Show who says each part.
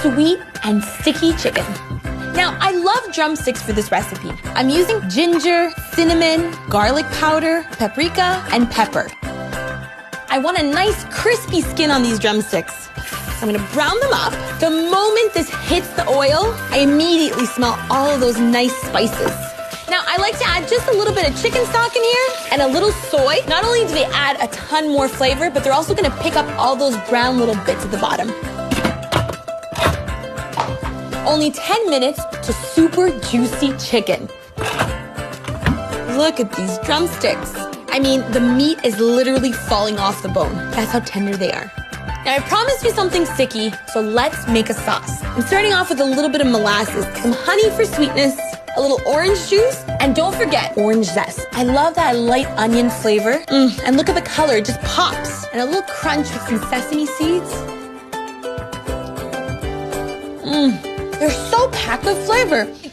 Speaker 1: sweet and sticky chicken. Now, I love drumsticks for this recipe. I'm using ginger, cinnamon, garlic powder, paprika, and pepper. I want a nice crispy skin on these drumsticks. I'm gonna brown them up. The moment this hits the oil, I immediately smell all of those nice spices. Now, I like to add just a little bit of chicken stock in here and a little soy. Not only do they add a ton more flavor, but they're also gonna pick up all those brown little bits at the bottom. Only 10 minutes to super juicy chicken. Look at these drumsticks. I mean, the meat is literally falling off the bone. That's how tender they are. Now, I promised you something sticky, so let's make a sauce. I'm starting off with a little bit of molasses, some honey for sweetness, a little orange juice, and don't forget orange zest. I love that light onion flavor. And look at the color, it just pops. And a little crunch with some sesame seeds. They're so packed with flavor.